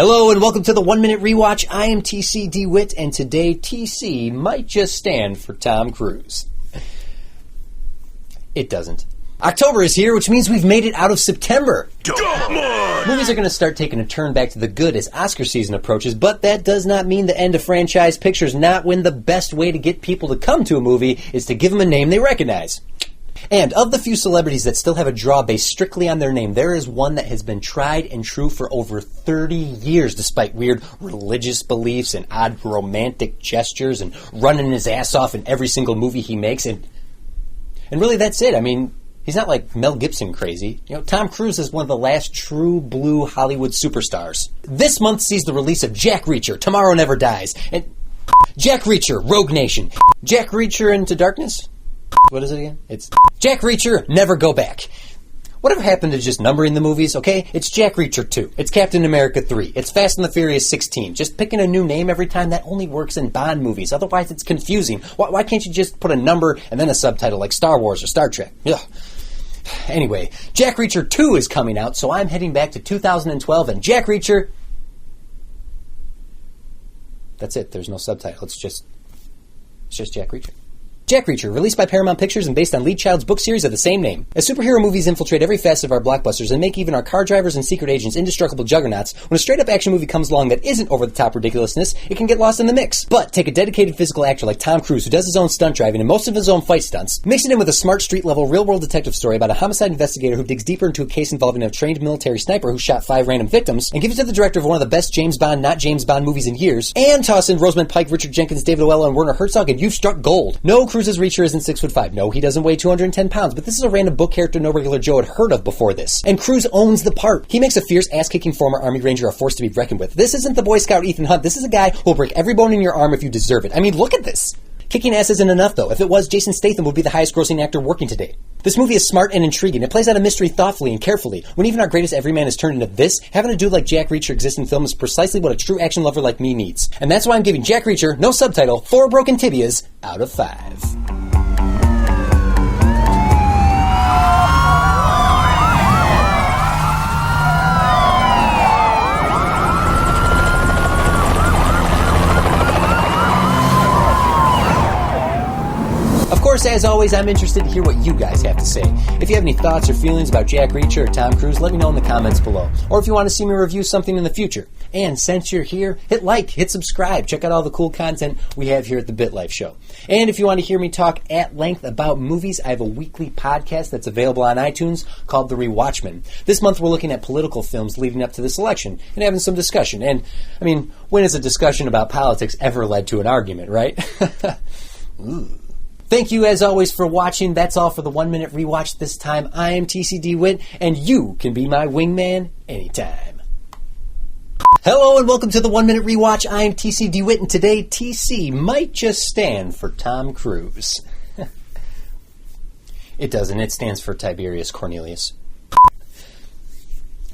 Hello and welcome to the 1 Minute Rewatch. I am TC DeWitt, and today TC might just stand for Tom Cruise. It doesn't. October is here, which means we've made it out of September. Movies are going to start taking a turn back to the good as Oscar season approaches, but that does not mean the end of franchise pictures, not when the best way to get people to come to a movie is to give them a name they recognize. And of the few celebrities that still have a draw based strictly on their name, there is one that has been tried and true for over 30 years, despite weird religious beliefs and odd romantic gestures and running his ass off in every single movie he makes. And really, that's it. I mean, he's not like Mel Gibson crazy. You know, Tom Cruise is one of the last true blue Hollywood superstars. This month sees the release of Jack Reacher, Tomorrow Never Dies, and Jack Reacher, Rogue Nation, Jack Reacher Into Darkness. What is it again? It's Jack Reacher, Never Go Back. Whatever happened to just numbering the movies, okay? It's Jack Reacher 2. It's Captain America 3. It's Fast and the Furious 16. Just picking a new name every time, that only works in Bond movies. Otherwise, it's confusing. Why can't you just put a number and then a subtitle like Star Wars or Star Trek? Ugh. Anyway, Jack Reacher 2 is coming out, so I'm heading back to 2012, and Jack Reacher... That's it. There's no subtitle. It's just Jack Reacher. Jack Reacher, released by Paramount Pictures and based on Lee Child's book series of the same name. As superhero movies infiltrate every facet of our blockbusters and make even our car drivers and secret agents indestructible juggernauts, when a straight-up action movie comes along that isn't over-the-top ridiculousness, it can get lost in the mix. But take a dedicated physical actor like Tom Cruise, who does his own stunt driving and most of his own fight stunts, mix it in with a smart street-level real-world detective story about a homicide investigator who digs deeper into a case involving a trained military sniper who shot 5 random victims, and give it to the director of one of the best James Bond, not James Bond movies in years, and toss in Rosamund Pike, Richard Jenkins, David Oella, and Werner Herzog, and you've struck gold. No, Cruise's Reacher isn't 6'5". No, he doesn't weigh 210 pounds, but this is a random book character no regular Joe had heard of before this. And Cruise owns the part. He makes a fierce, ass-kicking former Army Ranger a force to be reckoned with. This isn't the Boy Scout Ethan Hunt. This is a guy who will break every bone in your arm if you deserve it. I mean, look at this. Kicking ass isn't enough, though. If it was, Jason Statham would be the highest-grossing actor working today. This movie is smart and intriguing. It plays out a mystery thoughtfully and carefully. When even our greatest everyman is turned into this, having a dude like Jack Reacher exist in film is precisely what a true action lover like me needs. And that's why I'm giving Jack Reacher, no subtitle, 4 broken tibias out of 5. Of course, as always, I'm interested to hear what you guys have to say. If you have any thoughts or feelings about Jack Reacher or Tom Cruise, let me know in the comments below. Or if you want to see me review something in the future. And since you're here, hit like, hit subscribe, check out all the cool content we have here at the BitLife Show. And if you want to hear me talk at length about movies, I have a weekly podcast that's available on iTunes called The Rewatchmen. This month we're looking at political films leading up to this election and having some discussion. And, I mean, when has a discussion about politics ever led to an argument, right? Ooh. Thank you, as always, for watching. That's all for the 1 Minute Rewatch this time. I am TC DeWitt, and you can be my wingman anytime. Hello, and welcome to the 1 Minute Rewatch. I am TC DeWitt, and today TC might just stand for Tom Cruise. It doesn't. It stands for Tiberius Cornelius.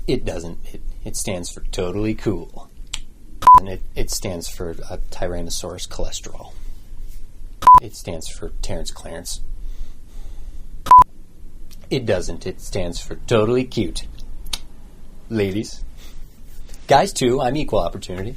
It doesn't. It stands for totally cool. And it stands for Tyrannosaurus cholesterol. It stands for Terrence Clarence. It doesn't. It stands for totally cute. Ladies. Guys, too. I'm equal opportunity.